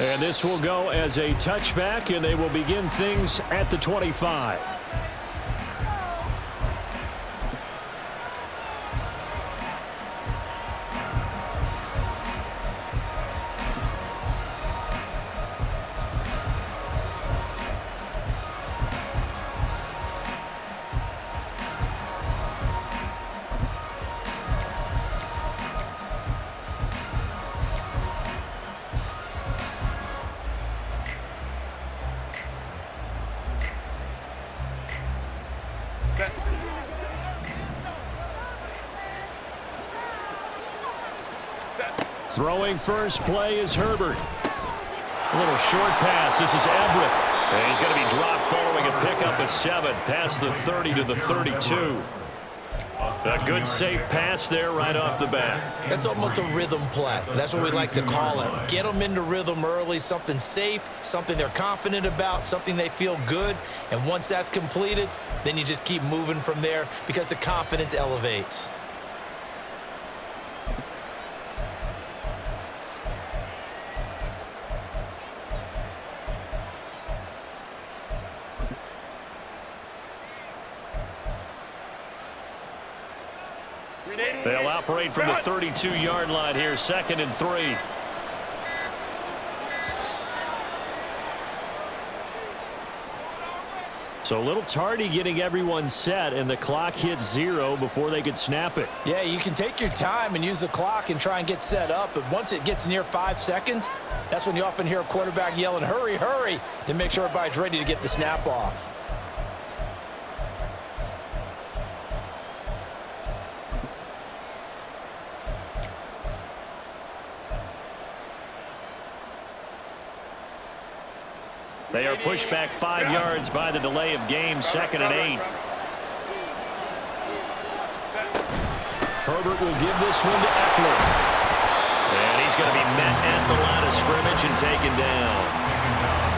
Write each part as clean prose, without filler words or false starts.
And this will go as a touchback, and they will begin things at the 25. Throwing first play is Herbert. A little short pass. This is Everett. And he's going to be dropped following a pickup of 7 past the 30 to the 32. A good safe pass there right off the bat. That's almost a rhythm play. That's what we like to call it. Get them into rhythm early, something safe, something they're confident about, something they feel good. And once that's completed, then you just keep moving from there because the confidence elevates. They'll operate from the 32-yard line here, 2nd and 3. So a little tardy getting everyone set, and the clock hits 0 before they could snap it. Yeah, you can take your time and use the clock and try and get set up, but once it gets near 5 seconds, that's when you often hear a quarterback yelling, hurry, hurry, to make sure everybody's ready to get the snap off. They are pushed back 5 yards by the delay of game, 2nd and 8. Herbert will give this one to Eckler. And he's going to be met at the line of scrimmage and taken down.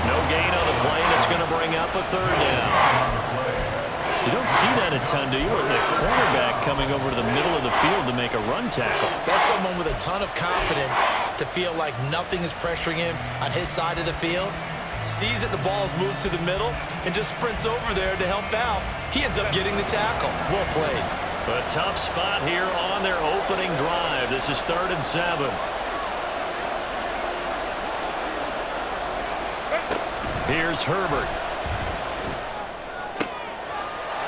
No gain on the play, and it's going to bring up a 3rd down. You don't see that a ton, do you? Or the cornerback coming over to the middle of the field to make a run tackle. That's someone with a ton of confidence to feel like nothing is pressuring him on his side of the field. Sees that the ball's moved to the middle and just sprints over there to help out. He ends up getting the tackle. Well played. A tough spot here on their opening drive. This is 3rd and 7. Here's Herbert.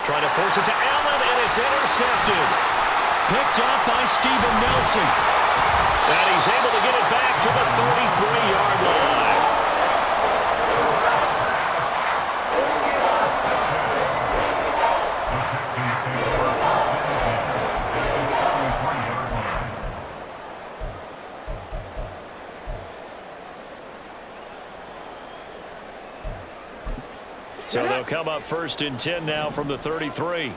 Trying to force it to Allen, and it's intercepted. Picked up by Steven Nelson. And he's able to get it back to the 33-yard line. So they'll come up 1st and 10 now from the 33.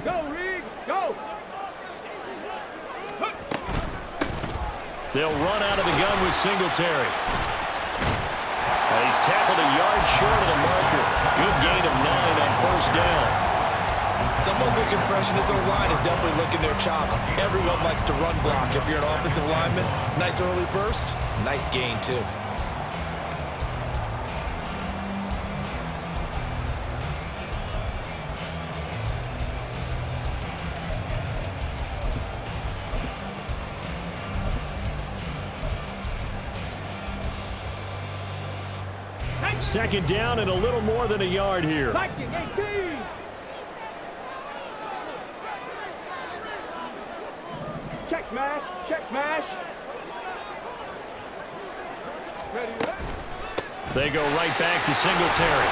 Go, Reed, go! They'll run out of the gun with Singletary. And he's tackled a yard short of the marker. Good gain of 9 on 1st down. Someone's looking fresh, and his O-line is definitely licking their chops. Everyone likes to run block. If you're an offensive lineman, nice early burst, nice gain too. Second down and a little more than a yard here. Check smash, check smash. Ready, ready. They go right back to Singletary.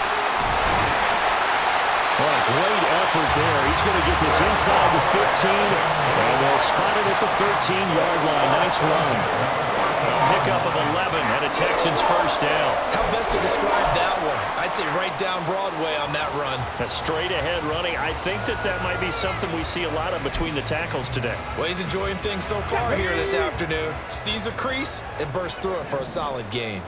What a great effort there. He's going to get this inside the 15, and they'll spot it at the 13-yard line. Nice run. A pickup of 11 and a Texans 1st down. How best to describe that one? I'd say right down Broadway on that run. A straight-ahead running. I think that might be something we see a lot of between the tackles today. Well, he's enjoying things so far here this afternoon. Sees a crease and bursts through it for a solid gain.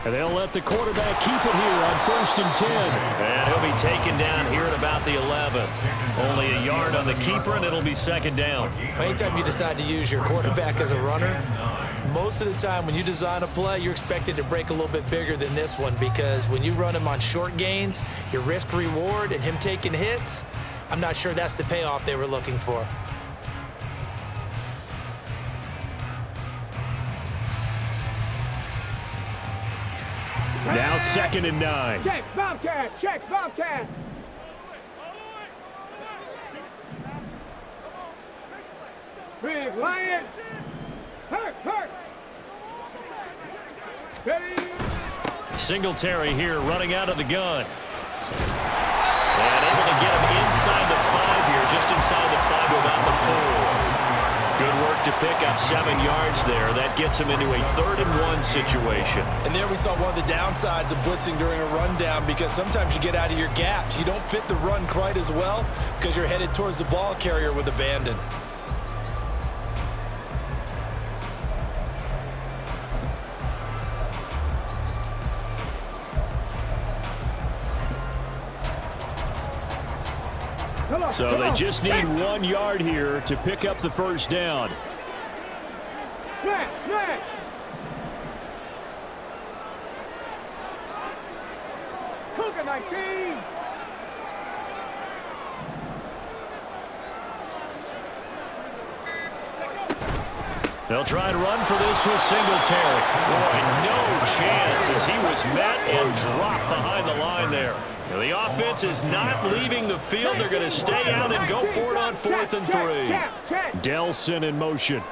And they'll let the quarterback keep it here on 1st and 10. And he'll be taken down here at about the 11. Only a yard on the keeper, and it'll be 2nd down. Anytime you decide to use your quarterback as a runner, most of the time when you design a play, you're expected to break a little bit bigger than this one, because when you run him on short gains, your risk-reward and him taking hits, I'm not sure that's the payoff they were looking for. Now 2nd and 9. Check, Bobcat. Check, Bobcat. Big Lion. Hurt, hurt. Ready. Singletary here running out of the gun. And able to get him inside the 5 here, just inside the 5 to about the 4. Good work to pick up 7 yards there. That gets him into a 3rd and 1 situation. And there we saw one of the downsides of blitzing during a rundown, because sometimes you get out of your gaps. You don't fit the run quite as well because you're headed towards the ball carrier with abandon. So they just need 1 yard here to pick up the 1st down. Flat, flat. Cougar 19. They'll try to run for this with Singletary. Boy, no chance as he was met and dropped behind the line there. Now, the offense is not leaving the field. They're going to stay out and go for it on 4th and 3. Delson in motion.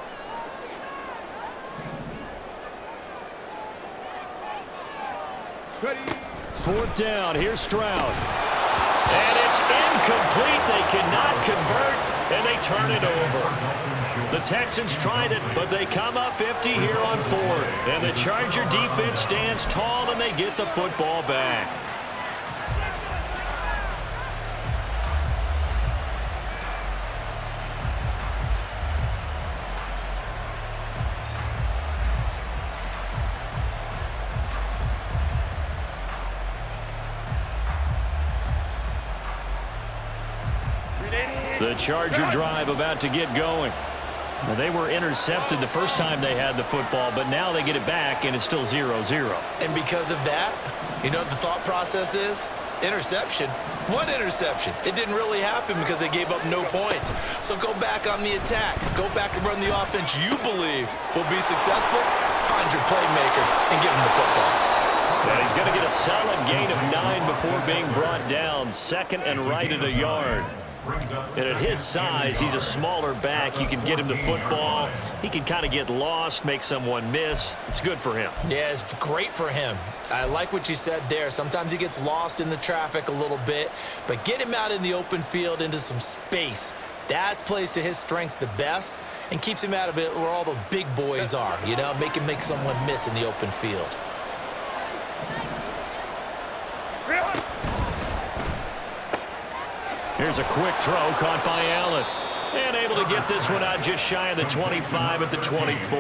Ready. 4th down. Here's Stroud. And it's incomplete. They cannot convert, and they turn it over. The Texans tried it, but they come up empty here on 4th. And the Charger defense stands tall, and they get the football back. The Charger drive about to get going. Now, they were intercepted the first time they had the football, but now they get it back, and it's still 0-0. And because of that, you know what the thought process is? Interception. What interception? It didn't really happen because they gave up no points. So go back on the attack. Go back and run the offense you believe will be successful. Find your playmakers and give them the football. And he's going to get a solid gain of 9 before being brought down. 2nd and right at a yard. And at his size, he's a smaller back. You can get him the football. He can kind of get lost, make someone miss. It's good for him. Yeah, it's great for him. I like what you said there. Sometimes he gets lost in the traffic a little bit, but get him out in the open field into some space. That plays to his strengths the best and keeps him out of it where all the big boys are, you know, make him make someone miss in the open field. Here's a quick throw caught by Allen. And able to get this one out just shy of the 25 at the 24.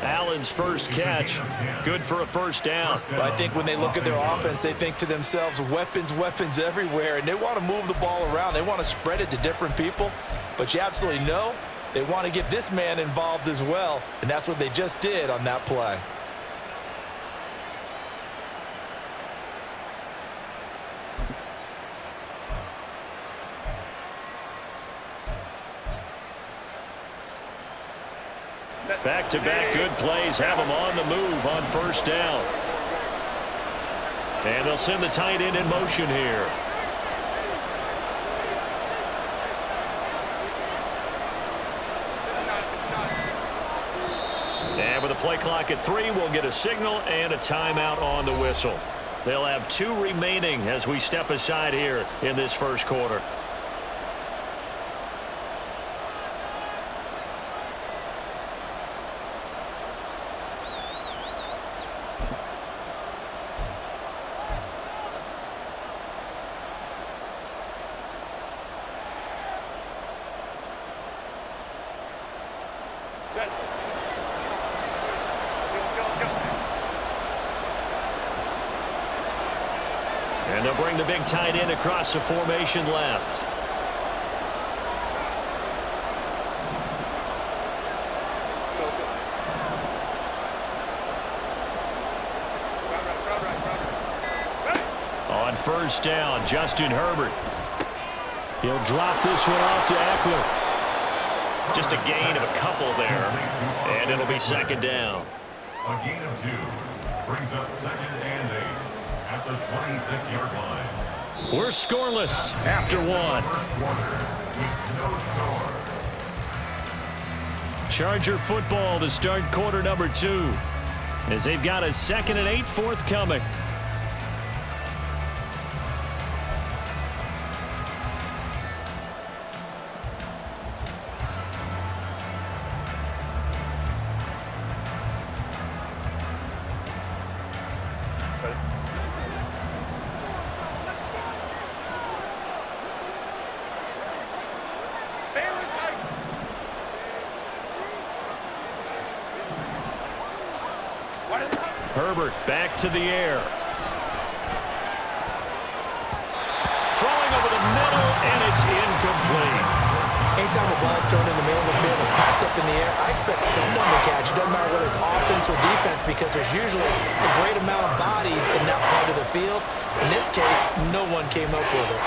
Allen's first catch, good for a 1st down. Well, I think when they look at their offense, they think to themselves, weapons, weapons everywhere, and they want to move the ball around. They want to spread it to different people, but you absolutely know they want to get this man involved as well, and that's what they just did on that play. Back-to-back good plays have him on the move on 1st down. And they'll send the tight end in motion here. And with a play clock at 3, we'll get a signal and a timeout on the whistle. They'll have 2 remaining as we step aside here in this 1st quarter. And they'll bring the big tight end across the formation left. On first down, Justin Herbert. He'll drop this one off to Eckler. Just a gain of a couple there. And it'll be second down. A gain of 2 brings up 2nd and 8 at the 26-yard line. We're scoreless after one. Charger football to start quarter number 2. As they've got a 2nd and 8 forthcoming. Herbert back to the air. Throwing over the middle, and it's incomplete. Anytime a ball's thrown in the middle of the field, it's popped up in the air, I expect someone to catch. It doesn't matter whether it's offense or defense, because there's usually a great amount of bodies in that part of the field. In this case, no one came up with it.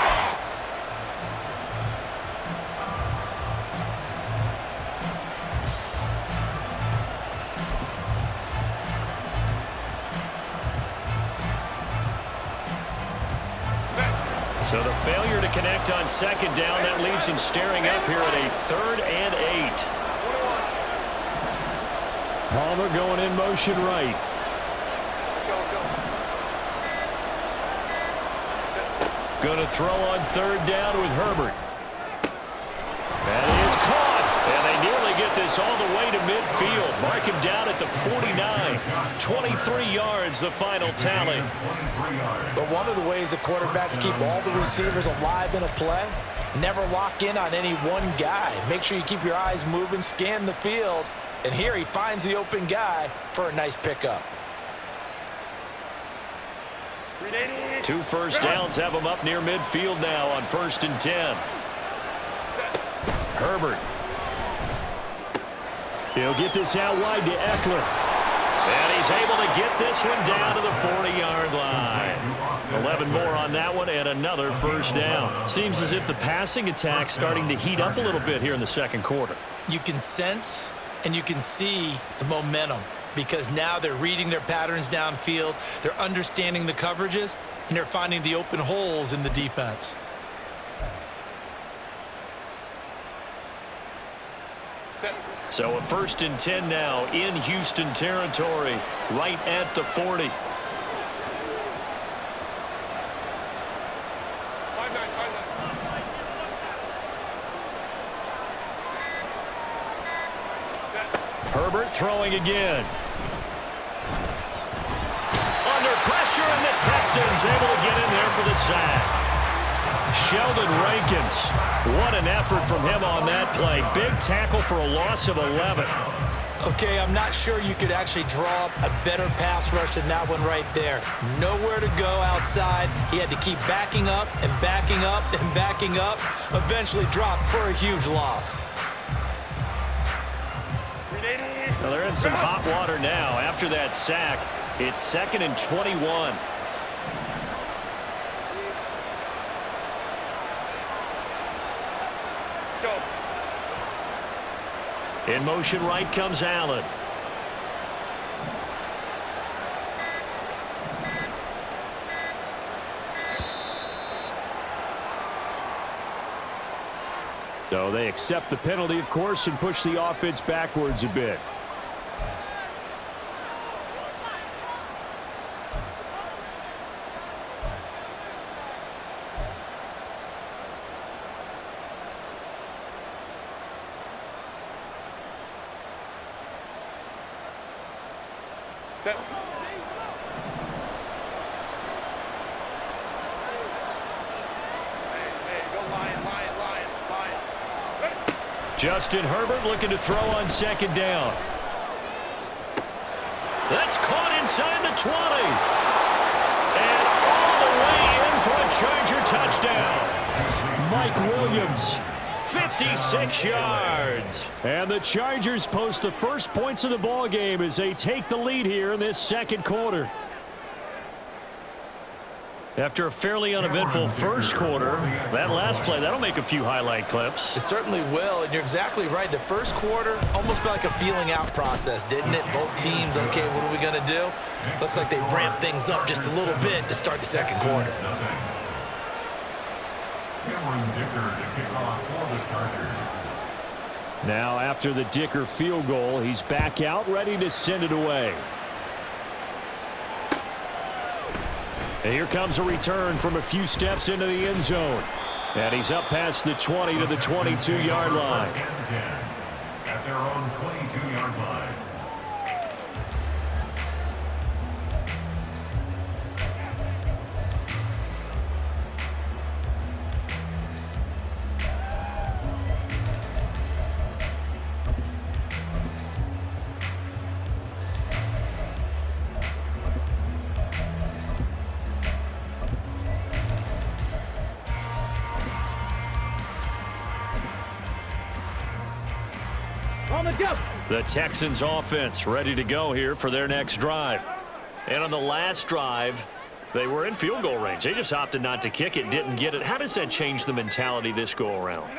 So the failure to connect on second down, that leaves him staring up here at a 3rd and 8. Palmer going in motion right. Going to throw on 3rd down with Herbert. That is caught. And they nearly get this all the way to midfield. Mark him down at the 49. 23 yards, the final tally. But one of the ways the quarterbacks keep all the receivers alive in a play, never lock in on any one guy. Make sure you keep your eyes moving, scan the field. And here he finds the open guy for a nice pickup. 2 first downs have him up near midfield now on 1st and 10. Herbert. He'll get this out wide to Eckler. And he's able to get this one down to the 40-yard line. 11 more on that one and another first down. Seems as if the passing attack's starting to heat up a little bit here in the second quarter. You can sense and you can see the momentum, because now they're reading their patterns downfield, they're understanding the coverages, and they're finding the open holes in the defense. So a 1st and 10 now in Houston territory, right at the 40. Herbert throwing again. Under pressure, and the Texans able to get in there for the sack. Sheldon Rankins, what an effort from him on that play. Big tackle for a loss of 11. Okay, I'm not sure you could actually draw up a better pass rush than that one right there. Nowhere to go outside. He had to keep backing up and backing up and backing up. Eventually dropped for a huge loss. Well, they're in some hot water now. After that sack, it's 2nd and 21. In motion right comes Allen. So they accept the penalty, of course, and push the offense backwards a bit. Justin Herbert looking to throw on 2nd down. That's caught inside the 20. And all the way in for Charger touchdown. Mike Williams, 56 yards. And the Chargers post the first points of the ball game as they take the lead here in this second quarter. After a fairly uneventful first quarter, that last play, that'll make a few highlight clips. It certainly will, and you're exactly right. The first quarter almost felt like a feeling out process, didn't it? Both teams, okay, what are we going to do? Looks like they ramped things up just a little bit to start the second quarter. Now after the Dicker field goal, he's back out, ready to send it away. And here comes a return from a few steps into the end zone. And he's up past the 20 to the 22-yard line. At their own 22-yard line. The Texans offense ready to go here for their next drive. And on the last drive, they were in field goal range. They just opted not to kick it, didn't get it. How does that change the mentality this go around?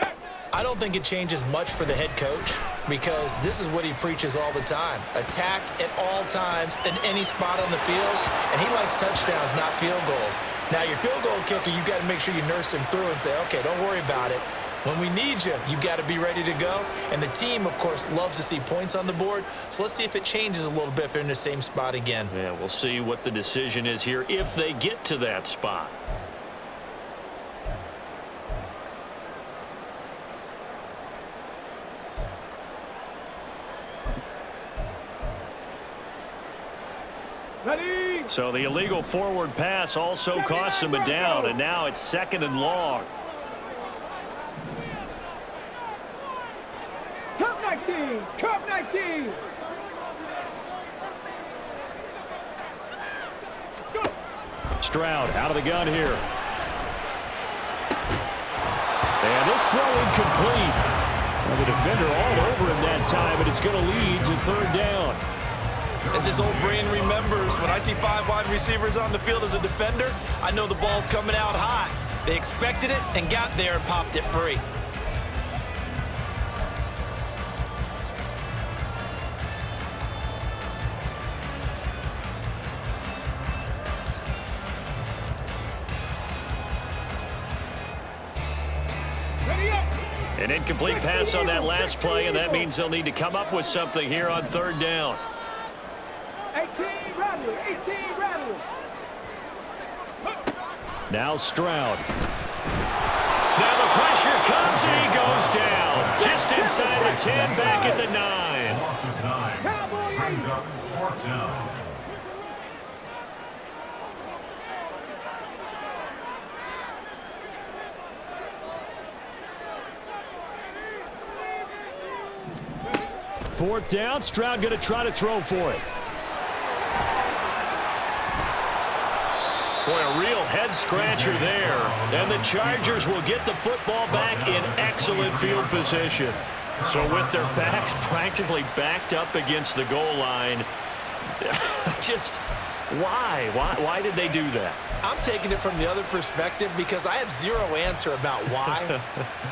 I don't think it changes much for the head coach because this is what he preaches all the time. Attack at all times in any spot on the field, and he likes touchdowns, not field goals. Now, your field goal kicker, you've got to make sure you nurse him through and say, okay, don't worry about it. When we need you, you've got to be ready to go. And the team, of course, loves to see points on the board. So let's see if it changes a little bit if they're in the same spot again. Yeah, we'll see what the decision is here if they get to that spot. Ready? So the illegal forward pass also costs them a down, and now it's 2nd and long. Cup 19! Cup 19! Go! Stroud out of the gun here. And this throw incomplete. And the defender all over him that time, and it's going to lead to 3rd down. As his old brain remembers, when I see 5 wide receivers on the field as a defender, I know the ball's coming out hot. They expected it and got there and popped it free. An incomplete pass on that last play, and that means they'll need to come up with something here on 3rd down. 18 Rattler! 18 Rattler! Now Stroud. Now the pressure comes, and he goes down. Just inside the 10, back at the 9. Loss of 9. Brings up 4th down. Fourth down. Stroud going to try to throw for it. Boy, a real head-scratcher there. And the Chargers will get the football back in excellent field position. So with their backs practically backed up against the goal line, just why? Why did they do that? I'm taking it from the other perspective because I have zero answer about why.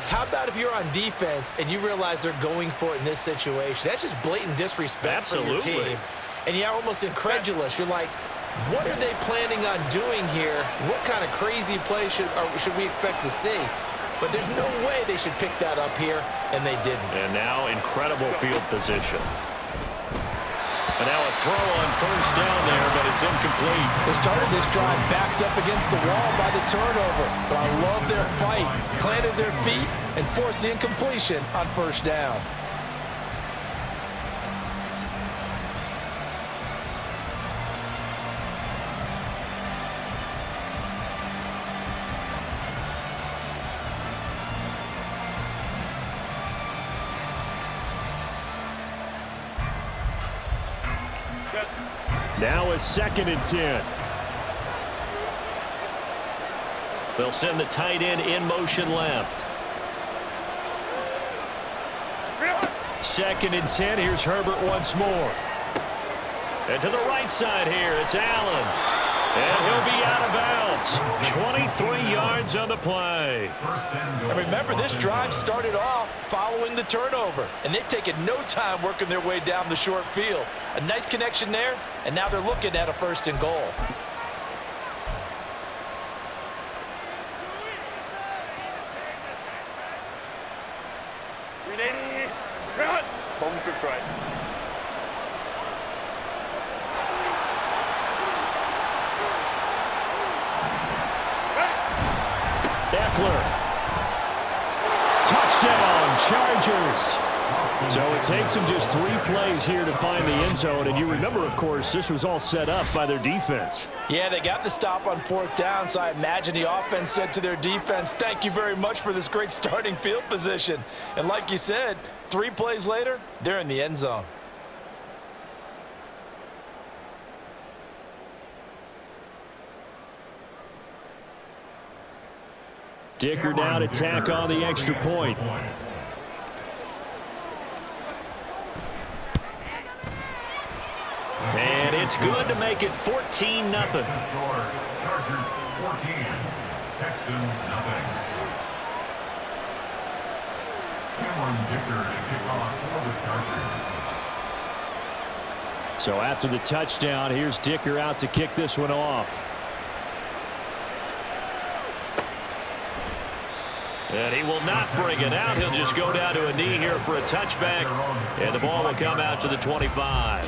How about if you're on defense and you realize they're going for it in this situation? That's just blatant disrespect for your team. And you're almost incredulous. You're like, what are they planning on doing here? What kind of crazy play should we expect to see? But there's no way they should pick that up here, and they didn't. And now incredible field position. And now a throw on 1st down there, but it's incomplete. They started this drive backed up against the wall by the turnover, but I love their fight. Planted their feet and forced the incompletion on 1st down. Now a 2nd and 10. They'll send the tight end in motion left. 2nd and 10. Here's Herbert once more. And to the right side here, it's Allen. And he'll be out of bounds. 23 yards on the play. And remember, this drive started off following the turnover, and they've taken no time working their way down the short field. A nice connection there, and now they're looking at a 1st and goal. Home to try. Eckler. Touchdown, Chargers. So it takes them just 3 plays here to find the end zone. And you remember, of course, this was all set up by their defense. Yeah, they got the stop on 4th down, so I imagine the offense said to their defense, thank you very much for this great starting field position. And like you said, 3 plays later, they're in the end zone. Dicker now to tack on the extra point. And it's good to make it 14-0. Chargers 14, Texans nothing. Cameron Dicker to kick off for the Chargers. So after the touchdown, here's Dicker out to kick this one off. And he will not bring it out. He'll just go down to a knee here for a touchback. And the ball will come out to the 25.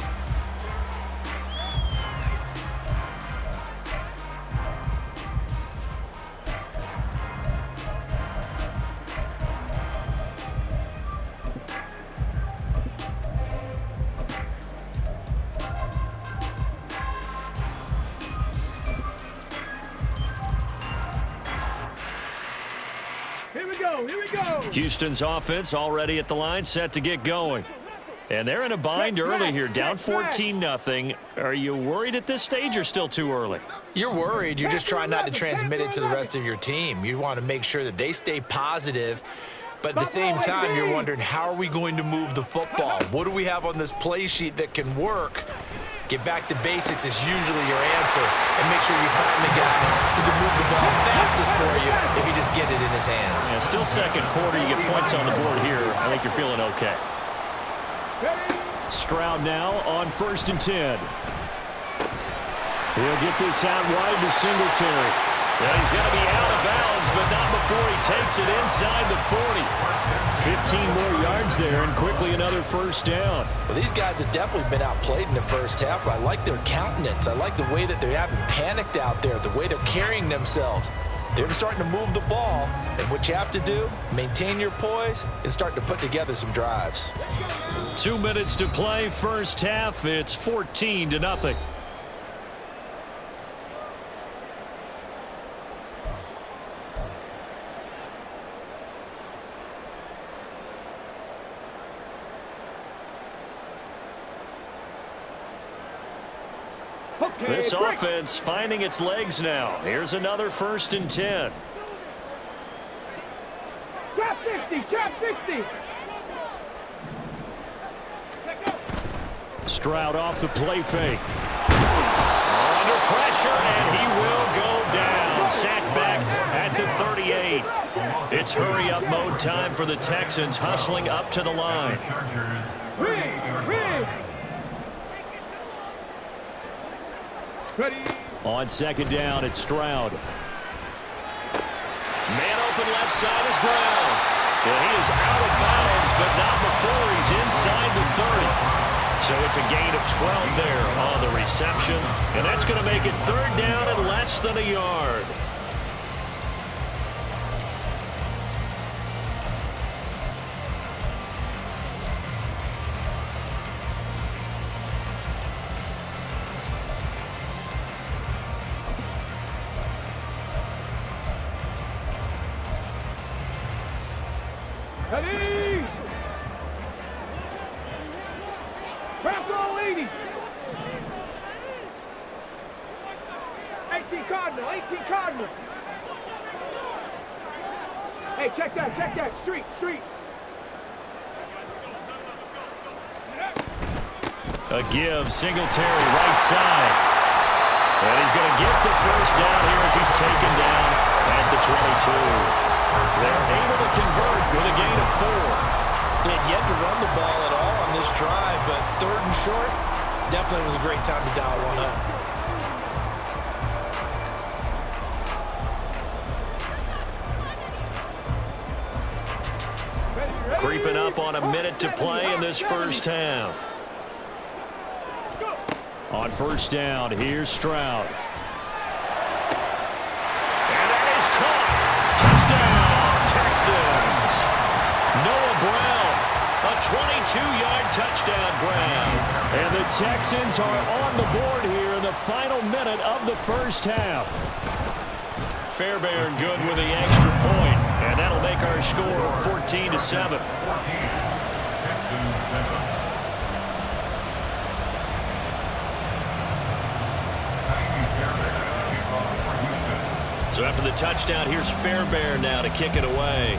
Here we go. Houston's offense already at the line, set to get going. And they're in a bind early here, down 14-0. Are you worried at this stage or still too early? You're worried. You're just trying not to transmit it to the rest of your team. You want to make sure that they stay positive. But at the same time, you're wondering, how are we going to move the football? What do we have on this play sheet that can work? Get back to basics is usually your answer. And make sure you find the guy who can move the ball fastest for you if you just get it in his hands. Yeah, still 2nd quarter. You get points on the board here. I think you're feeling okay. Stroud now on 1st and 10. He'll get this out wide to Singletary. Yeah, he's going to be out of bounds, but not before he takes it inside the 40. 15 more yards there, and quickly another 1st down. Well, these guys have definitely been outplayed in the 1st half, but I like their countenance. I like the way that they haven't panicked out there, the way they're carrying themselves. They're starting to move the ball, and what you have to do, maintain your poise and start to put together some drives. 2 minutes to play, 1st half. It's 14-0. This offense finding its legs now. Here's another 1st and 10. Trap 60, trap 60. Stroud off the play fake. Under pressure, and he will go down. Sacked back at the 38. It's hurry-up mode time for the Texans, hustling up to the line. Ready. On 2nd down, it's Stroud. Man open left side is Brown. And he is out of bounds, but not before he's inside the 30. So it's a gain of 12 there on the reception. And that's going to make it 3rd down and less than a yard. Ready. Crack all 80. 18 Cardinal, 18 Cardinal. Hey, check that, street. A give, Singletary, right side. And he's going to get the first down here as he's taken down at the 22. They're able to convert with a gain of 4. They had yet to run the ball at all on this drive, but 3rd and short, definitely was a great time to dial one up. Creeping up on a minute to play in this first half. On first down, here's Stroud. And that is caught. Touchdown, Texans. Noah Brown, a 22-yard touchdown grab. And the Texans are on the board here in the final minute of the first half. Fairbairn good with the extra point, and that'll make our score 14-7. So after the touchdown, here's Fairbairn now to kick it away.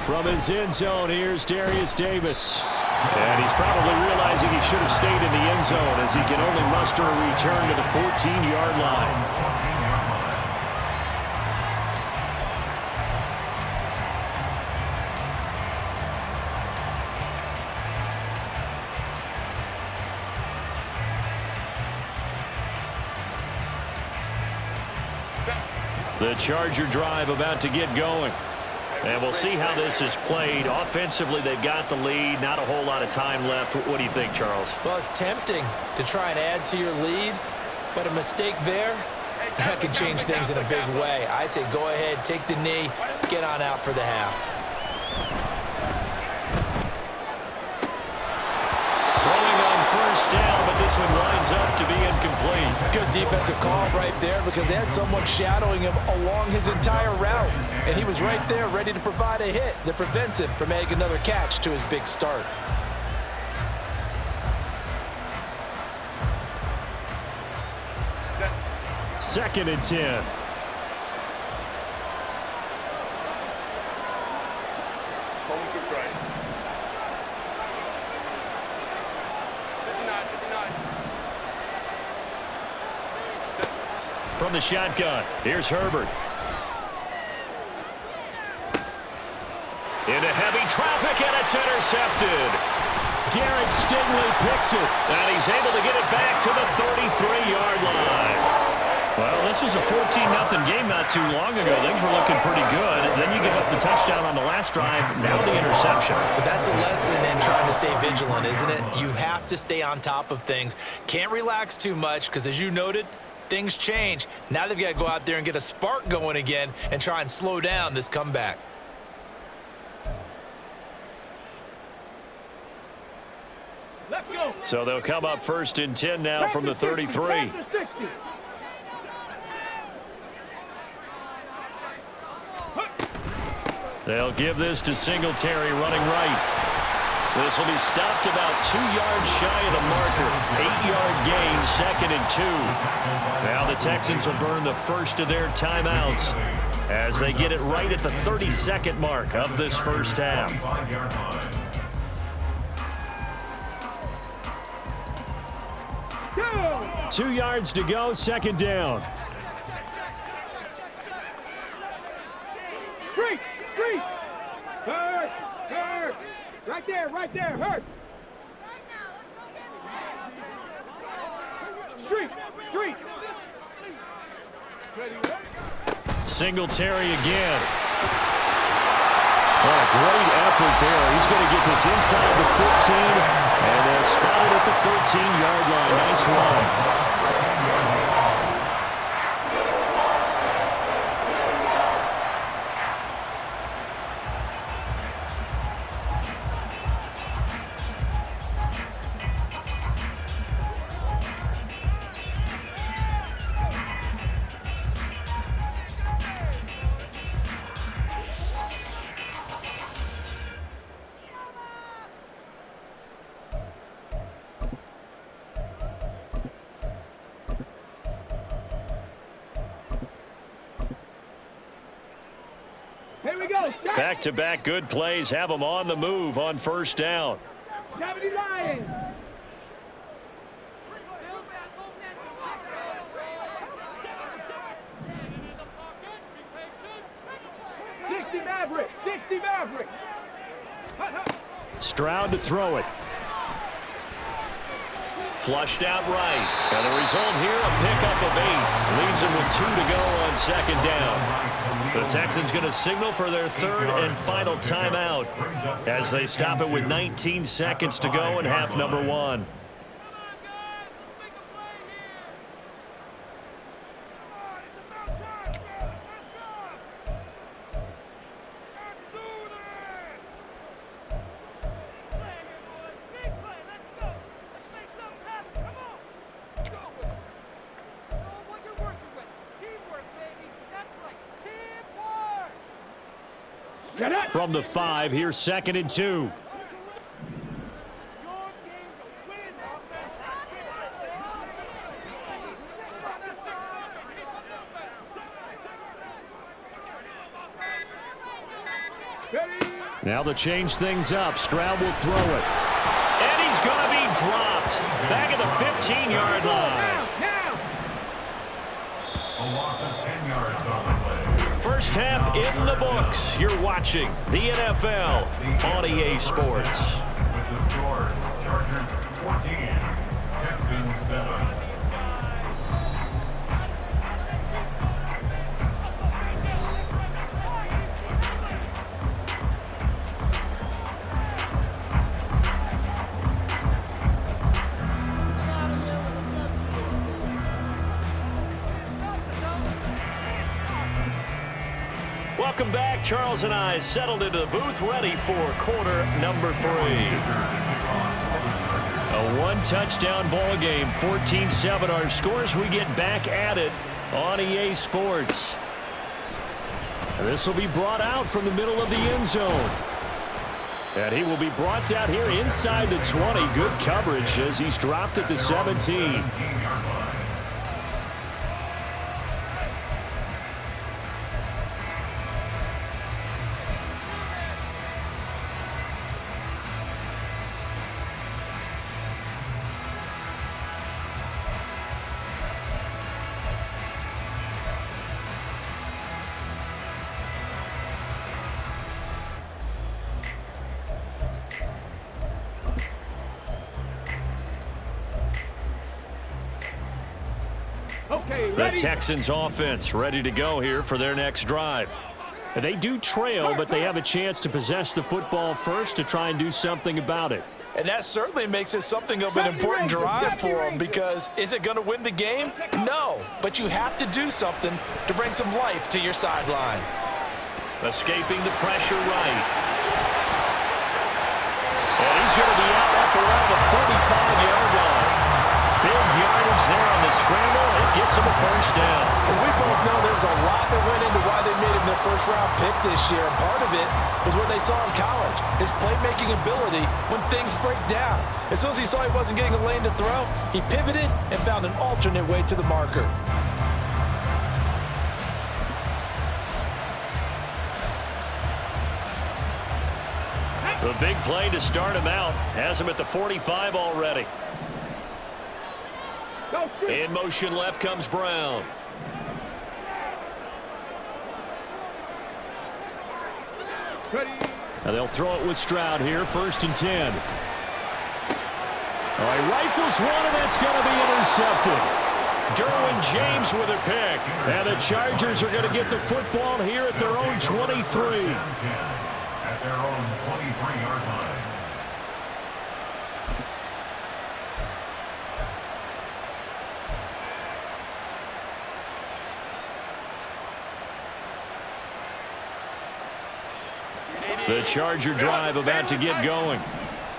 From his end zone, here's Darius Davis. And he's probably realizing he should have stayed in the end zone as he can only muster a return to the 14-yard line. The Charger drive about to get going. And we'll see how this is played. Offensively, they've got the lead. Not a whole lot of time left. What do you think, Charles? Well, it's tempting to try and add to your lead, but a mistake there, that could change things in a big way. I say go ahead, take the knee, get on out for the half. First down, but this one winds up to be incomplete. Good defensive call right there because they had someone shadowing him along his entire route. And he was right there ready to provide a hit that prevents him from making another catch to his big start. Second and 10. From the shotgun, here's Herbert. Into heavy traffic, and it's intercepted. Derek Stingley picks it, and he's able to get it back to the 33-yard line. Well, this was a 14-0 game not too long ago. Things were looking pretty good. Then you give up the touchdown on the last drive, now the interception. So that's a lesson in trying to stay vigilant, isn't it? You have to stay on top of things. Can't relax too much because, as you noted, things change. Now they've got to go out there and get a spark going again and try and slow down this comeback. Let's go. So they'll come up first and 10 now from the 33. They'll give this to Singletary running right. This will be stopped about 2 yards shy of the marker. 8-yard gain, 2nd and 2. Now the Texans will burn the first of their timeouts as they get it right at the 32nd mark of this first half. 2 yards to go, 2nd down. Street. Hurt. Right there, hurt. Street. Singletary again. What a great effort there. He's going to get this inside the 15, and they'll spot it at the 13-yard line. Nice run. Back-to-back good plays have them on the move on first down. 70 Lions. Maverick. 60 Maverick. Stroud to throw it. Flushed out right. And the result here, a pickup of 8. Leaves him with 2 to go on second down. The Texans going to signal for their third and final timeout as they stop it with 19 seconds to go in half number 1. From the 5, here's 2nd and 2. Now to change things up, Stroud will throw it. And he's going to be dropped. Back at the 15-yard line. A loss of 10 yards on the play. First half in the books. You're watching the NFL on EA Sports. With the score, Chargers 14, Texans 7. Welcome back. Charles and I settled into the booth, ready for quarter number 3. A one-touchdown ball game, 14-7 our scores. We get back at it on EA Sports. And this will be brought out from the middle of the end zone. And he will be brought down here inside the 20. Good coverage as he's dropped at the 17. The Texans offense ready to go here for their next drive. They do trail, but they have a chance to possess the football first to try and do something about it. And that certainly makes it something of an important drive for them, because is it going to win the game? No, but you have to do something to bring some life to your sideline. Escaping the pressure right. And he's going to be out up around the 45-yard line. Big yardage there on the scramble. It gets him a first down. And we both know there's a lot that went into why they made him their first-round pick this year. And part of it was what they saw in college, his playmaking ability when things break down. As soon as he saw he wasn't getting a lane to throw, he pivoted and found an alternate way to the marker. The big play to start him out has him at the 45 already. In motion left comes Brown. Now they'll throw it with Stroud here, 1st and 10. All right, rifles one, and that's going to be intercepted. Derwin James with a pick. And the Chargers are going to get the football here at their own 23. At their own 23-yard line. The Charger drive about to get going.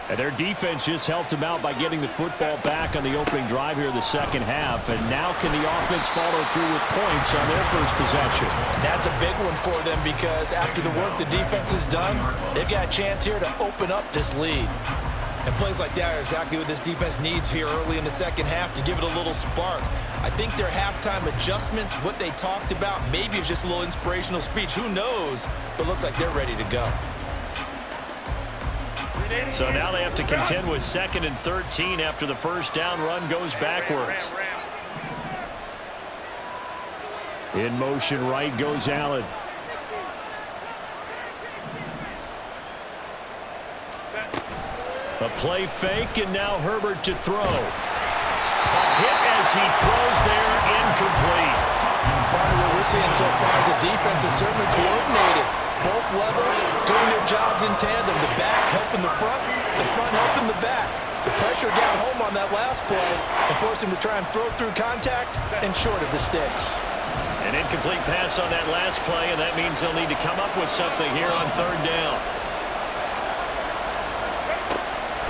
And their defense just helped them out by getting the football back on the opening drive here in the second half. And now can the offense follow through with points on their first possession? That's a big one for them, because after the work the defense has done, they've got a chance here to open up this lead. And plays like that are exactly what this defense needs here early in the second half to give it a little spark. I think their halftime adjustments, what they talked about, maybe it's just a little inspirational speech. Who knows? But looks like they're ready to go. So now they have to contend with 2nd and 13 after the first down run goes backwards. In motion right goes Allen. A play fake, and now Herbert to throw. A hit as he throws there, incomplete. Part of what we're seeing so far is the defense is certainly coordinated. Both levels doing their jobs in tandem. The back helping the front helping the back. The pressure got home on that last play and forced him to try and throw through contact and short of the sticks. An incomplete pass on that last play, and that means they'll need to come up with something here on 3rd down.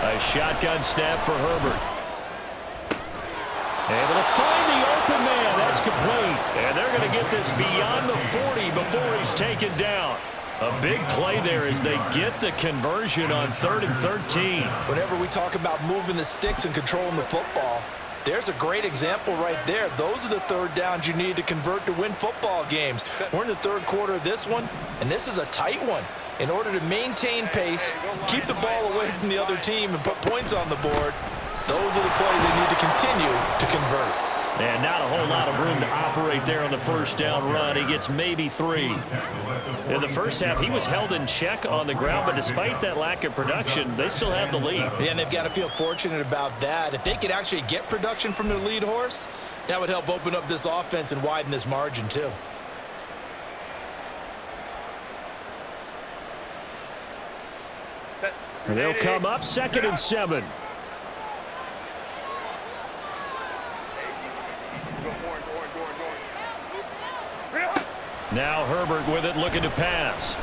A shotgun snap for Herbert. Able to find the open man. That's complete. And they're going to get this beyond the 40 before he's taken down. A big play there as they get the conversion on 3rd and 13. Whenever we talk about moving the sticks and controlling the football, there's a great example right there. Those are the 3rd downs you need to convert to win football games. We're in the 3rd quarter of this one, and this is a tight one. In order to maintain pace, keep the ball away from the other team, and put points on the board, those are the plays they need to continue to convert. And not a whole lot of room to operate there on the first down run. He gets maybe 3. In the first half, he was held in check on the ground, but despite that lack of production, they still have the lead. Yeah, and they've got to feel fortunate about that. If they could actually get production from their lead horse, that would help open up this offense and widen this margin too. And they'll come up 2nd and 7. Now Herbert with it, looking to pass.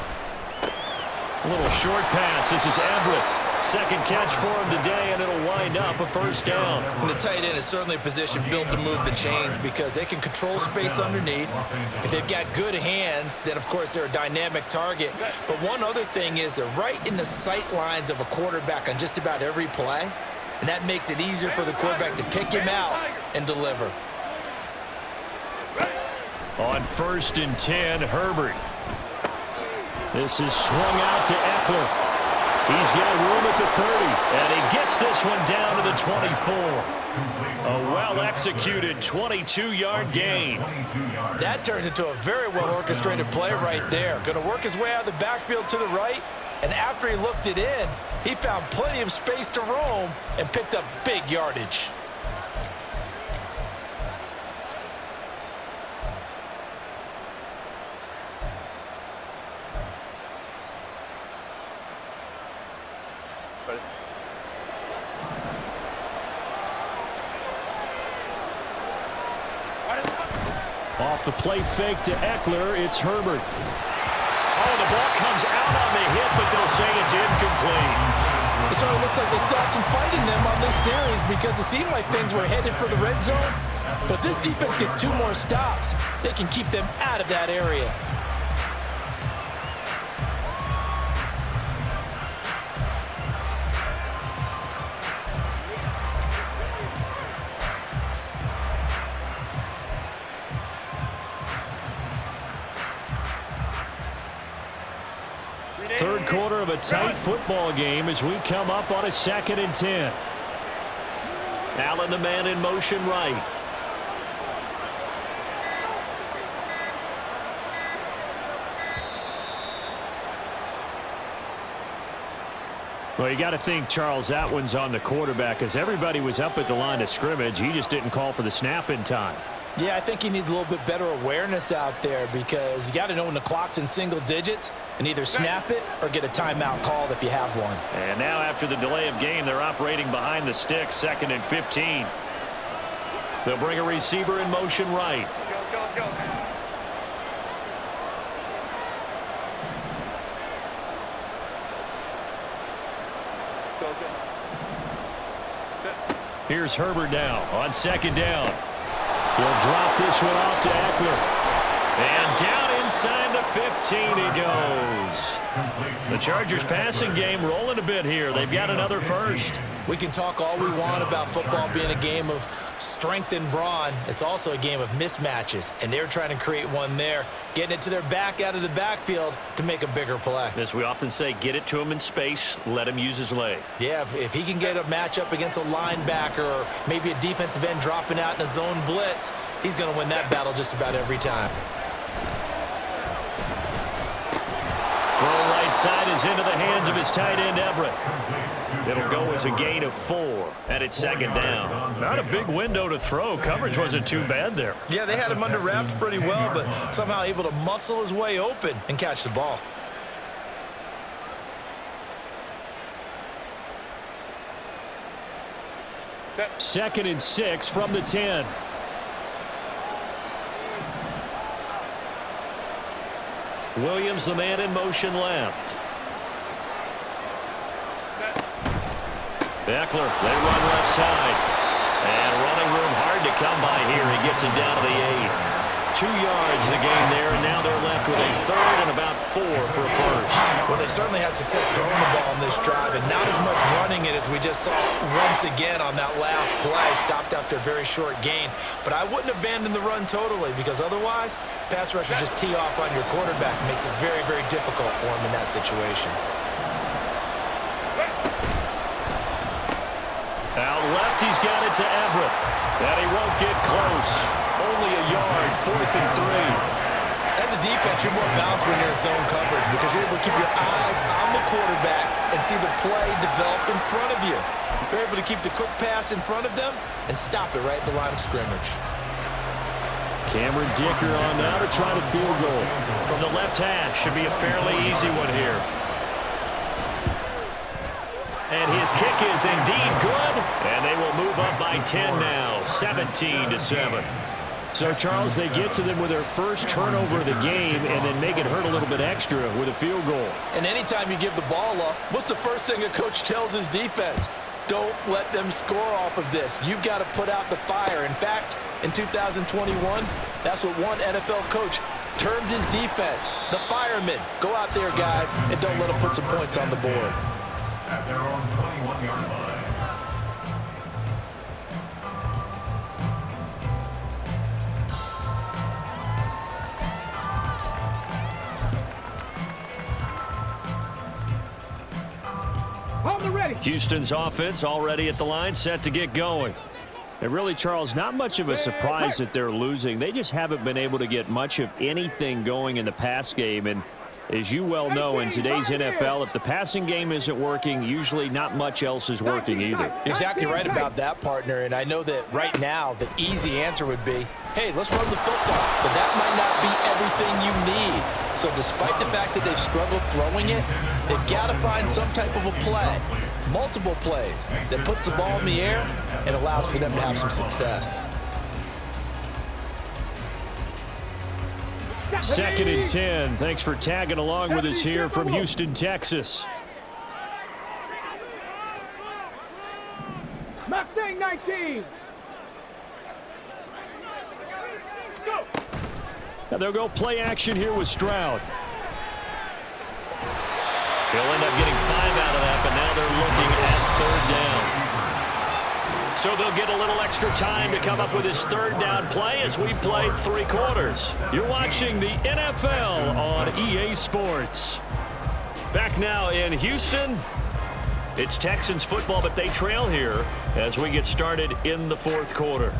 A little short pass. This is Everett. 2nd catch for him today, and it'll wind up a 1st down. And the tight end is certainly a position built to move the chains because they can control space underneath. If they've got good hands, then, of course, they're a dynamic target. But one other thing is they're right in the sight lines of a quarterback on just about every play, and that makes it easier for the quarterback to pick him out and deliver. On 1st and 10, Herbert. This is swung out to Eckler. He's got room at the 30, and he gets this one down to the 24. A well-executed 22-yard gain. That turned into a very well-orchestrated play right there. Going to work his way out of the backfield to the right, and after he looked it in, he found plenty of space to roam and picked up big yardage. Off the play fake to Eckler, it's Herbert. Oh, the ball comes out on the hit, but they'll say it's incomplete. It sort of looks like they still have some fight in them on this series because it seemed like things were headed for the red zone. But this defense gets 2 more stops. They can keep them out of that area. Third quarter of a tight football game as we come up on a 2nd and 10. Allen, the man in motion right. Well, you got to think, Charles, that one's on the quarterback as everybody was up at the line of scrimmage. He just didn't call for the snap in time. Yeah, I think he needs a little bit better awareness out there because you got to know when the clock's in single digits and either snap it or get a timeout called if you have one. And now after the delay of game, they're operating behind the sticks, 2nd and 15. They'll bring a receiver in motion right. Go. Here's Herbert now on 2nd down. He'll drop this one off to Eckler. And down inside the 15 he goes. The Chargers passing game rolling a bit here. They've got another first. We can talk all we want about football being a game of strength and brawn. It's also a game of mismatches, and they're trying to create one there, getting it to their back out of the backfield to make a bigger play. As we often say, get it to him in space, let him use his leg. Yeah, if he can get a matchup against a linebacker or maybe a defensive end dropping out in a zone blitz, he's going to win that battle just about every time. Throw right side is into the hands of his tight end, Everett. It'll go as a gain of 4, and it's second down. Not a big window to throw. Coverage wasn't too bad there. Yeah, they had him under wraps pretty well, but somehow able to muscle his way open and catch the ball. Second and 6 from the 10. Williams, the man in motion left. Eckler, they run left side. And running room hard to come by here. He gets it down to the 8. 2 yards the gain there, and now they're left with a third and about 4 for a first. Well, they certainly had success throwing the ball on this drive, and not as much running it as we just saw once again on that last play. Stopped after a very short gain. But I wouldn't abandon the run totally, because otherwise, pass rushers just tee off on your quarterback. It makes it very, very difficult for him in that situation. Out left, he's got it to Everett. And he won't get close. Only a yard, 4th and 3. As a defense, you're more balanced when you're in zone coverage because you're able to keep your eyes on the quarterback and see the play develop in front of you. You're able to keep the quick pass in front of them and stop it right at the line of scrimmage. Cameron Dicker on now to try the field goal. From the left hash, should be a fairly easy one here. And his kick is indeed good. And they will move up by 10 now, 17-7. So, Charles, they get to them with their first turnover of the game and then make it hurt a little bit extra with a field goal. And anytime you give the ball up, what's the first thing a coach tells his defense? Don't let them score off of this. You've got to put out the fire. In fact, in 2021, that's what one NFL coach termed his defense. The firemen. Go out there, guys, and don't let them put some points on the board. At their own 21-yard line. Houston's offense already at the line, set to get going. And really, Charles, not much of a surprise that they're losing. They just haven't been able to get much of anything going in the pass game. And as you well know, in today's NFL, if the passing game isn't working, usually not much else is working either. Exactly right about that, partner. And I know that right now the easy answer would be, hey, let's run the football. But that might not be everything you need. So despite the fact that they've struggled throwing it, they've got to find some type of a play, multiple plays, that puts the ball in the air and allows for them to have some success. Second and 10. Thanks for tagging along with us here from Houston, Texas. Mustang 19. Go. Now they'll go play action here with Stroud. He'll end up getting 5 out of that, but now they're looking at third down. So they'll get a little extra time to come up with his third down play as we played 3 quarters. You're watching the NFL on EA Sports. Back now in Houston. It's Texans football, but they trail here as we get started in the 4th quarter.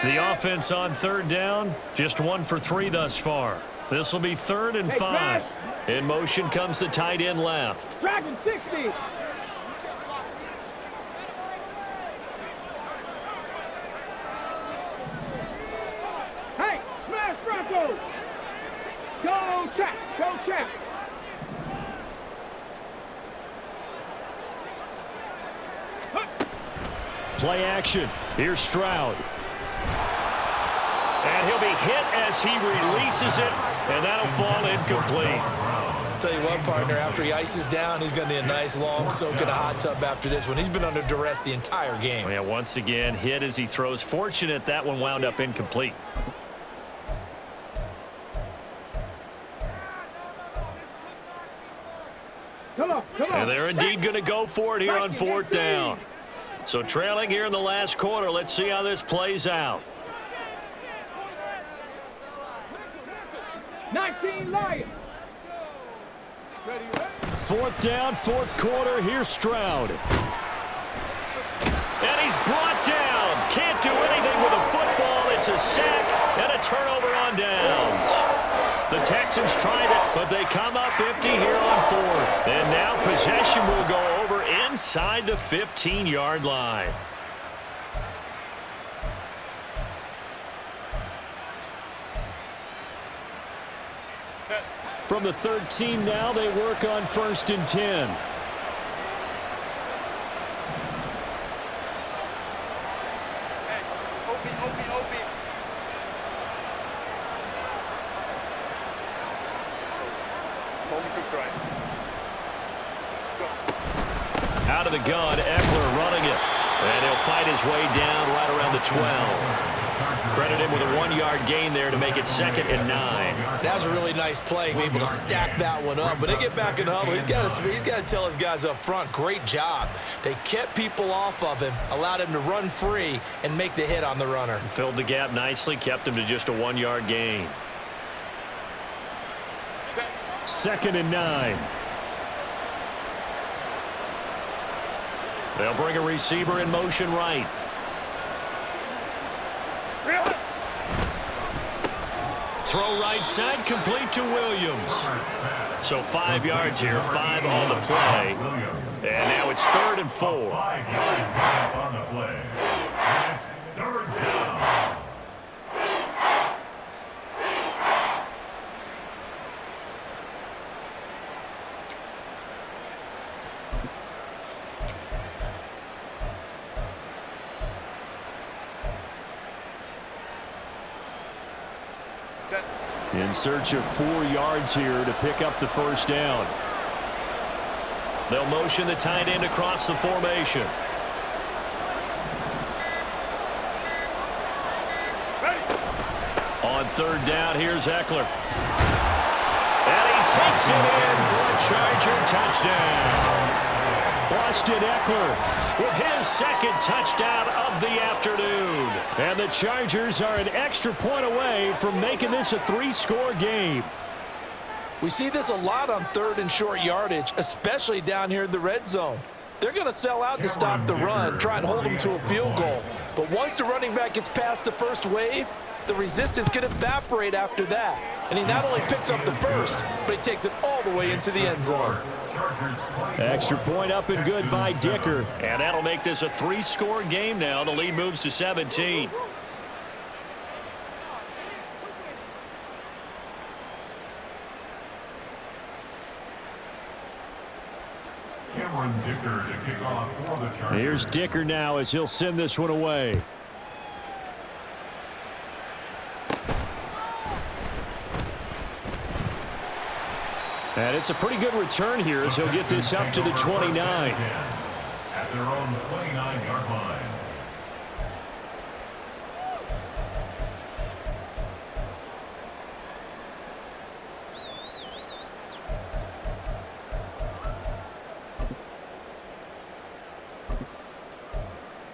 The offense on third down, just 1 for 3 thus far. This will be 3rd and 5. In motion comes the tight end left. Dragon 60. Hey, smash Bronco. Go check, go check. Play action. Here's Stroud. And he'll be hit as he releases it, and that'll fall incomplete. tell you what, partner, after he ices down, he's going to need a nice long soak in a hot tub after this one. He's been under duress the entire game. Yeah, once again, hit as he throws. Fortunate that one wound up incomplete. Come on. And they're indeed going to go for it here on 4th down. So trailing here in the last quarter. Let's see how this plays out. 19 Lions. 4th down, 4th quarter. Here's Stroud. And he's brought down. Can't do anything with a football. It's a sack and a turnover on downs. The Texans tried it, but they come up empty here on 4th. And now possession will go over inside the 15-yard line. From the 13 now, they work on 1st and 10. Out of the gun, Eckler running it. And he'll fight his way down right around the 12. Credit him with a 1-yard gain there to make it 2nd and 9. That was a really nice play, able to stack that one up. But they get back in the huddle. He's got to tell his guys up front, great job. They kept people off of him, allowed him to run free and make the hit on the runner. Filled the gap nicely, kept him to just a 1-yard gain. 2nd and 9. They'll bring a receiver in motion right. Throw right side, complete to Williams. So 5 yards here, 5 on the play. And now it's 3rd and 4. 5-yard on the play. And it's 3rd down. In search of 4 yards here to pick up the 1st down. They'll motion the tight end across the formation. On 3rd down, here's Eckler. And he takes it in for a Charger touchdown. Austin Eckler with his 2nd touchdown of the afternoon. And the Chargers are an extra point away from making this a 3-score game. We see this a lot on 3rd and short yardage, especially down here in the red zone. They're going to sell out to stop the run, try and hold them to a field goal. But once the running back gets past the first wave, the resistance can evaporate after that. And he not only picks up the first, but he takes it all the way into the end zone. Extra point up and good by Dicker. And that'll make this a 3-score game now. The lead moves to 17. Dicker to kick off for the Chargers. Here's Dicker now as he'll send this one away. And it's a pretty good return here as he'll get this up to the 29. At their own 29-yard line.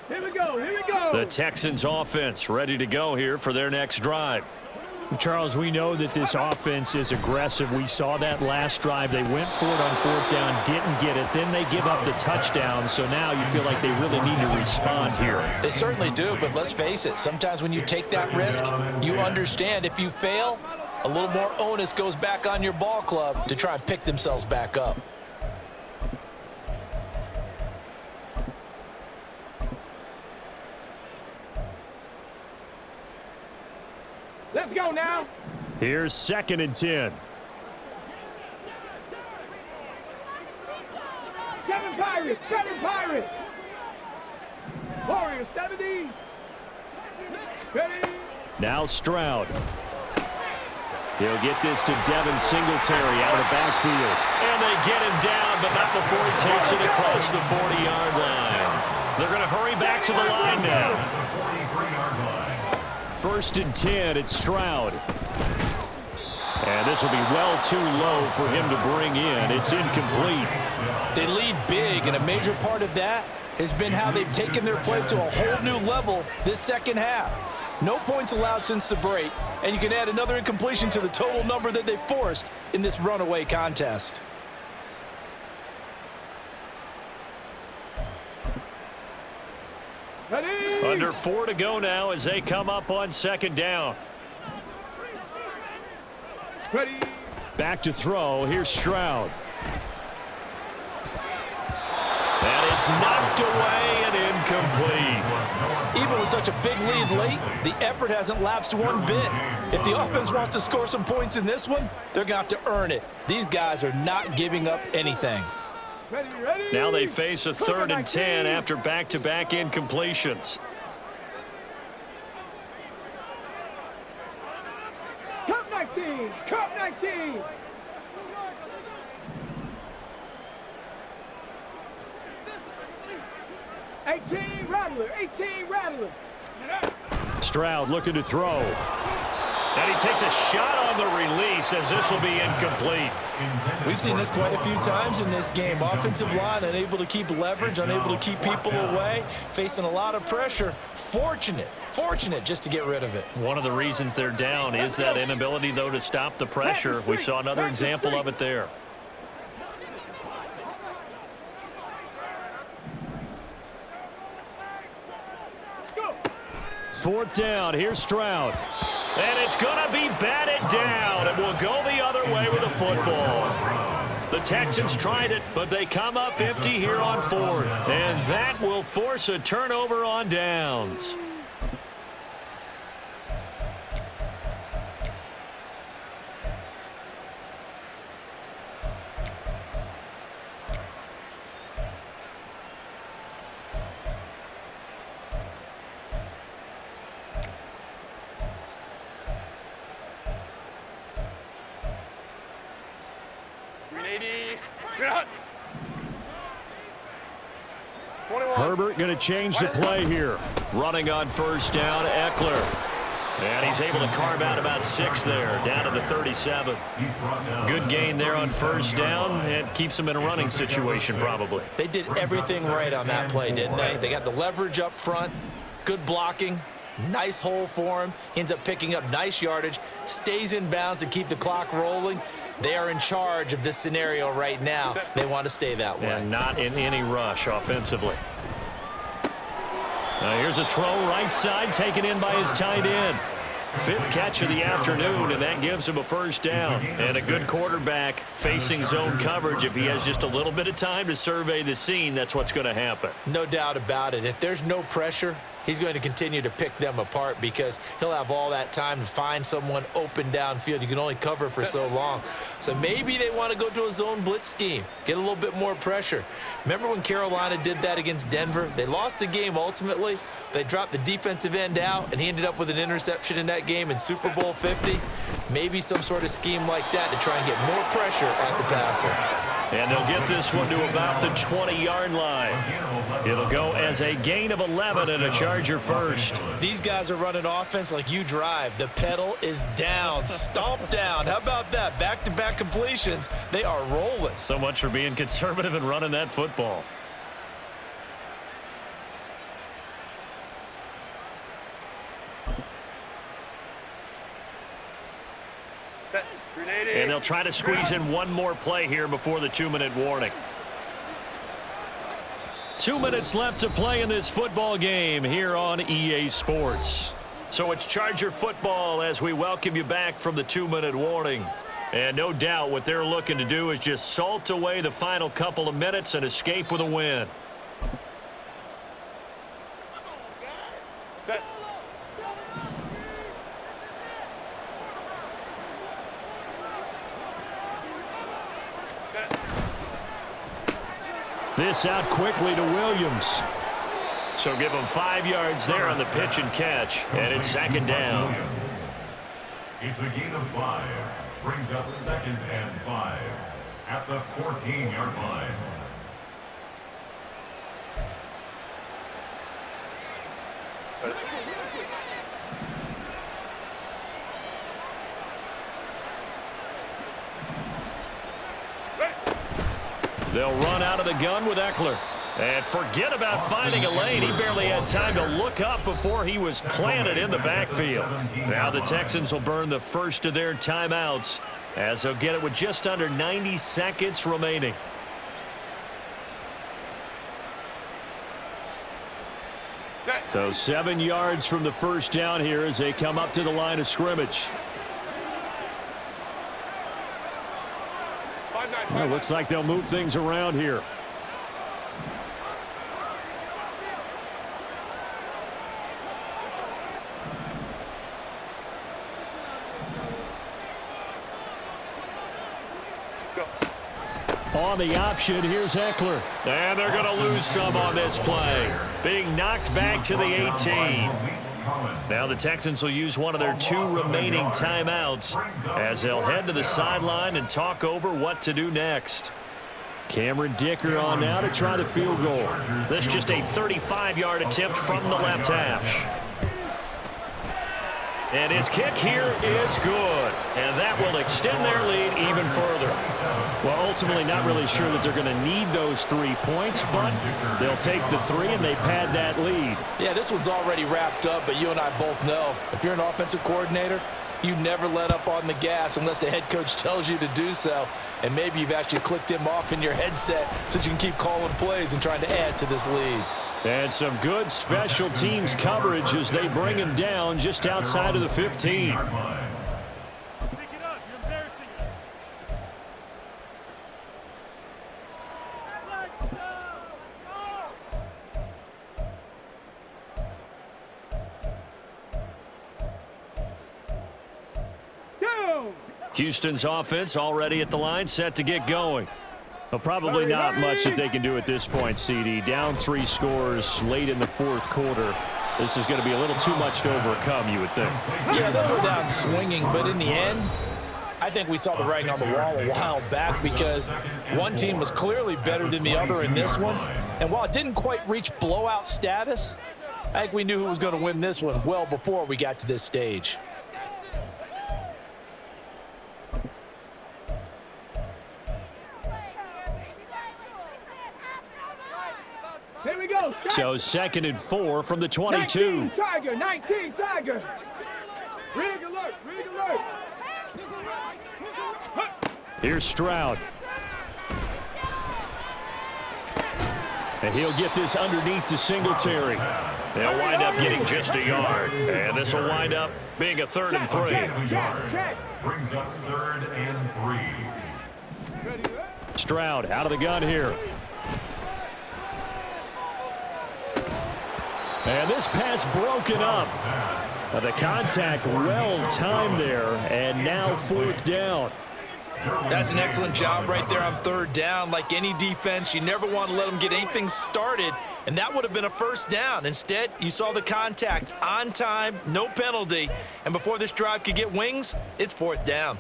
Here we go. The Texans offense ready to go here for their next drive. Charles, we know that this offense is aggressive. We saw that last drive. They went for it on 4th down, didn't get it. Then they give up the touchdown. So now you feel like they really need to respond here. They certainly do, but let's face it. Sometimes when you take that risk, you understand if you fail, a little more onus goes back on your ball club to try and pick themselves back up. Let's go now. Here's 2nd and 10. Seven Pirates. Warriors 70. Ready. Now Stroud. He'll get this to Devin Singletary out of the backfield. And they get him down, but not before he takes it across the 40-yard line. They're going to hurry back to the line now. 1st and 10, it's Stroud. And this will be well too low for him to bring in. It's incomplete. They lead big, and a major part of that has been how they've taken their play to a whole new level this second half. No points allowed since the break, and you can add another incompletion to the total number that they forced in this runaway contest. Ready? Under 4 to go now as they come up on 2nd down. Ready? Back to throw. Here's Stroud. And it's knocked away and incomplete. Even with such a big lead late, the effort hasn't lapsed one bit. If the offense wants to score some points in this one, they're going to have to earn it. These guys are not giving up anything. Ready, ready. Now they face a 3rd and 10 after back-to-back incompletions. Cup 19. Cup 19. Rattler. 18 Rattler. Stroud looking to throw. And he takes a shot on the release as this will be incomplete. We've seen this quite a few times in this game. Offensive line unable to keep leverage, unable to keep people away, facing a lot of pressure. Fortunate just to get rid of it. One of the reasons they're down is that inability, though, to stop the pressure. We saw another example of it there. Fourth down. Here's Stroud. And it's going to be batted down. It will go the other way with the football. The Texans tried it, but they come up empty here on 4th. And that will force a turnover on downs. Herbert going to change the play here. Running on 1st down, Eckler. And he's able to carve out about 6 there, down to the 37. Good gain there on 1st down. It keeps him in a running situation probably. They did everything right on that play, didn't they? They got the leverage up front, good blocking, nice hole for him. He ends up picking up nice yardage, stays in bounds to keep the clock rolling. They are in charge of this scenario right now. They want to stay that way. And not in any rush offensively. Now here's a throw right side taken in by his tight end. 5th catch of the afternoon, and that gives him a 1st down. And a good quarterback facing zone coverage. If he has just a little bit of time to survey the scene, that's what's going to happen. No doubt about it. If there's no pressure, he's going to continue to pick them apart because he'll have all that time to find someone open downfield. You can only cover for so long. So maybe they want to go to a zone blitz scheme, get a little bit more pressure. Remember when Carolina did that against Denver? They lost the game ultimately. They dropped the defensive end out, and he ended up with an interception in that game in Super Bowl 50. Maybe some sort of scheme like that to try and get more pressure at the passer. And they'll get this one to about the 20-yard line. It'll go as a gain of 11 and a Charger 1st. These guys are running offense like you drive. The pedal is down, stomp down. How about that? Back-to-back completions. They are rolling. So much for being conservative and running that football. And they'll try to squeeze in one more play here before the 2-minute warning. 2 minutes left to play in this football game here on EA Sports. So it's Charger football as we welcome you back from the 2-minute warning. And no doubt what they're looking to do is just salt away the final couple of minutes and escape with a win. Set. This out quickly to Williams. So give him 5 yards there on the pitch and catch, and it's 2nd down. It's a gain of 5. Brings up 2nd and 5 at the 14-yard line. They'll run out of the gun with Eckler. And forget about finding a lane. He barely had time to look up before he was planted in the backfield. Now the Texans will burn the first of their timeouts as they'll get it with just under 90 seconds remaining. So 7 yards from the first down here as they come up to the line of scrimmage. Well, looks like they'll move things around here. On the option, here's Eckler. And they're going to lose some on this play. Being knocked back to the 18. Now the Texans will use one of their 2 remaining timeouts as they'll head to the sideline and talk over what to do next. Cameron Dicker on now to try the field goal. This just a 35-yard attempt from the left hash. And his kick here is good. And that will extend their lead even further. Well, ultimately not really sure that they're going to need those 3 points, but they'll take the 3 and they pad that lead. Yeah, this one's already wrapped up, but you and I both know if you're an offensive coordinator, you never let up on the gas unless the head coach tells you to do so. And maybe you've actually clicked him off in your headset so you can keep calling plays and trying to add to this lead. And some good special teams coverage as they bring him down just outside of the 15. Houston's offense already at the line, set to get going. Well, probably not much that they can do at this point, CD. Down 3 scores late in the 4th quarter. This is going to be a little too much to overcome, you would think. Yeah, they'll go down swinging, but in the end, I think we saw the writing on the wall a while back because one team was clearly better than the other in this one. And while it didn't quite reach blowout status, I think we knew who was going to win this one well before we got to this stage. Here we go. So 2nd and 4 from the 22. 19 Tiger, 19 Tiger. Rig alert, rig alert. Here's Stroud. And he'll get this underneath to Singletary. They'll wind up getting just a yard. And this will wind up being a 3rd and 3. Brings up 3rd and 3. Stroud out of the gun here. And this pass broken up. The contact well timed there, and now 4th down. That's an excellent job right there on 3rd down. Like any defense, you never want to let them get anything started, and that would have been a 1st down. Instead, you saw the contact on time, no penalty, and before this drive could get wings, it's 4th down.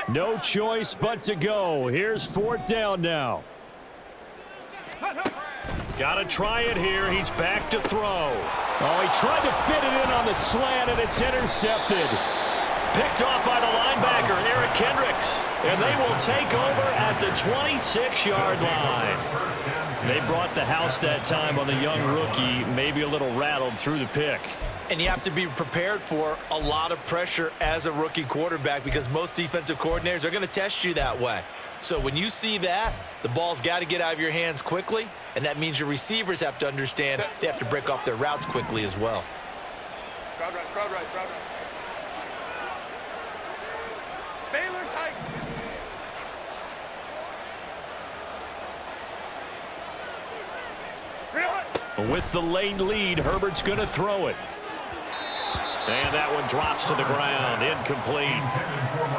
No choice but to go. Here's 4th down now. Got to try it here. He's back to throw. Oh, he tried to fit it in on the slant, and it's intercepted. Picked off by the linebacker, Eric Kendricks. And they will take over at the 26-yard line. They brought the house that time on the young rookie, maybe a little rattled through the pick. And you have to be prepared for a lot of pressure as a rookie quarterback because most defensive coordinators are going to test you that way. So when you see that, the ball's got to get out of your hands quickly, and that means your receivers have to understand they have to break off their routes quickly as well. Crowd right, crowd right, crowd right. Baylor Titans. With the late lead, Herbert's going to throw it. And that one drops to the ground. Incomplete.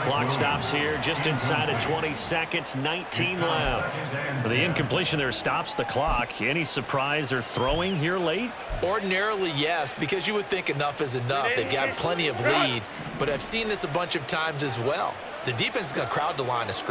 Clock stops here just inside of 20 seconds. 19 left. The incompletion there stops the clock. Any surprise they're throwing here late? Ordinarily, yes, because you would think enough is enough. They've got plenty of lead, but I've seen this a bunch of times as well. The defense is going to crowd the line of scrimmage.